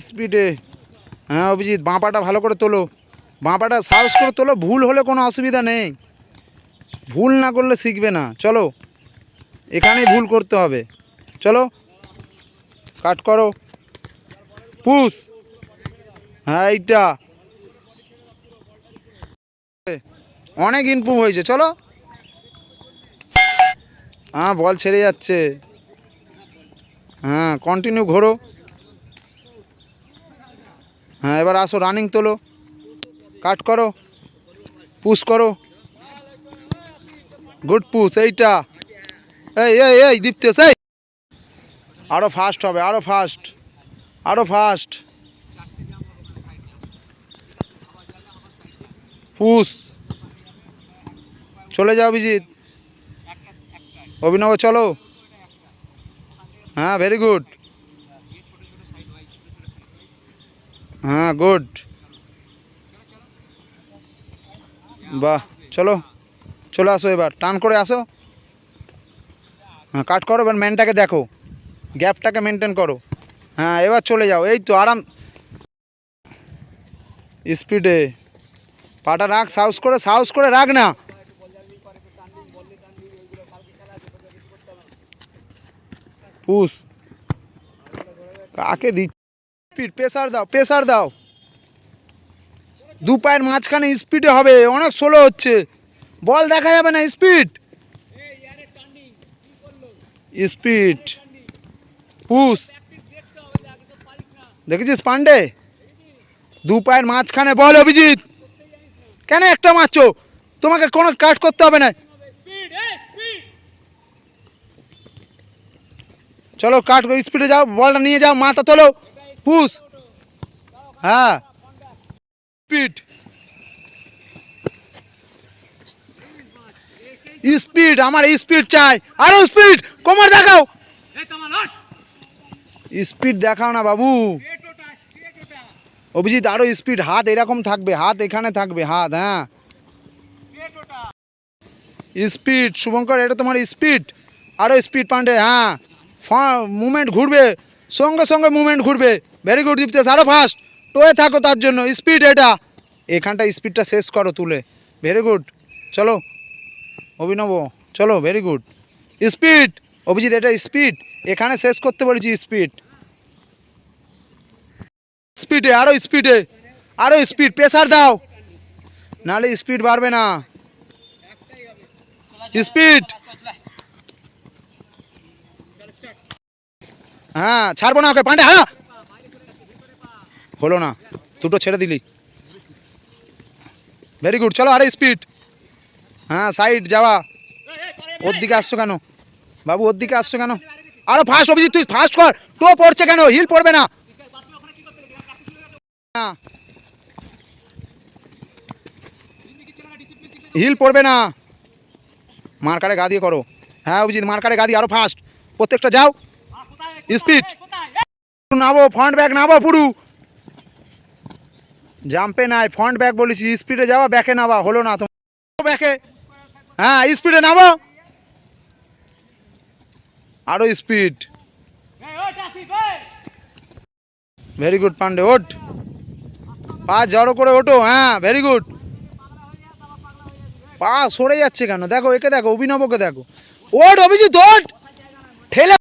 স্পিডে। হ্যাঁ অভিজিৎ, বাঁ পাটা ভালো করে তোলো, বাঁ পাটা সাহস করে তোলো। ভুল হলে কোনো অসুবিধা নেই, ভুল না করলে শিখবে না। চলো, এখানেই ভুল করতে হবে। চলো কাট করো, পুশ। হ্যাঁ এইটা অনেক ইমপ্রুভ হয়েছে। চলো, হ্যাঁ বল ছেড়ে যাচ্ছে। হ্যাঁ কন্টিনিউ ঘোরো। হ্যাঁ এবার আসো, রানিং তোলো, কাট করো, পুশ করো। Good push. এইটা এই এই এই দীপ্তেশ, এই আরও ফাস্ট হবে, আরও ফাস্ট, আরও ফাস্ট। পুশ। চলে যাও অভিজিৎ, অভিনব চলো। হ্যাঁ ভেরি গুড, হ্যাঁ গুড, বাহ। চলো চলে আসো, এবার টান করে আসো। হ্যাঁ কাট করো, এবার ম্যানটাকে দেখো, গ্যাপটাকে মেনটেন করো। হ্যাঁ এবার চলে যাও, এই তো আরাম। স্পিডে পাটা রাখ, সাহস করে রাখ না। পুশ। কাকে দিচ্ছি? স্পিড, প্রেসার দাও, প্রেসার দাও। দু পায়ের মাঝখানে স্পিডে হবে, অনেক স্লো হচ্ছে, বল দেখা যাবে না। Speed, speed, push. দেখেছিস পান্ডে, দু পায়ের মাঝখানে বল। অভিজিৎ কেন একটা মারছো? তোমাকে কোনো কাট করতে হবে না। চলো কাট, স্পিডে যাও, বলটা নিয়ে যাও, মাথা তোলো, পুশ। হ্যাঁ স্পিড, স্পিড, আমার স্পিড চাই, আরো স্পিড, কোমর দেখাও। স্পিড দেখাও না বাবু। অভিজিৎ আরো স্পিড, হাত এরকম থাকবে, হাত এখানে থাকবে, হাত। হ্যাঁ স্পিড শুভঙ্কর, এটা তোমার স্পিড, আরো স্পিড পান্ডে। হ্যাঁ মুভমেন্ট ঘুরবে, সঙ্গে সঙ্গে মুভমেন্ট ঘুরবে। ভেরি গুড দীপ্তেশ, আরো ফাস্ট, টোয়ে থাকো তার জন্য। স্পিড, এটা এখানটা স্পিডটা শেষ করো তুলে। ভেরি গুড, চলো অভিনব, চলো ভেরি গুড। স্পিড অভিজিৎ, এটা স্পিড, এখানে শেষ করতে বলেছি। স্পিড, স্পিডে, আরো স্পিডে, আরো স্পিড, প্রেসার দাও, নাহলে স্পিড বাড়বে না। স্পিড, হ্যাঁ ছাড়বো না ওকে পান্ডে। হ্যাঁ হলো না, দুটো ছেড়ে দিলি। ভেরি গুড, চলো আরে স্পিড। হ্যাঁ সাইড যাওয়া। ওর দিকে আসছো কেন বাবু, ওর দিকে আসছো কেন? আরো ফাস্ট অভিজিৎ, তুই ফাস্ট কর। টো পড়ছে কেন? হিল পড়বে না, হিল পড়বে না। মার্কারে গা দিয়ে করো। হ্যাঁ অভিজিৎ মার্কারে গা দিয়ে, আরো ফাস্ট, প্রত্যেকটা যাও। স্পিড, নাবো, ফ্রন্ট ব্যাক নাবো পুরু। জাম্পে নাই, ফ্রন্ট ব্যাক বলেছি। স্পিডে যাওয়া, ব্যাকে নাবা, হলো না তোমার ব্যাকে। হ্যাঁ স্পিডে নামো, আরো স্পিড। ভেরি গুড পান্ডে, ওঠ, পা জড়ো করে ওঠো। হ্যাঁ ভেরি গুড। পা সরে যাচ্ছে কেন? দেখো একে দেখো, অভিনবকে দেখো। ওঠ অভিজিৎ, ওঠ, ঠেলে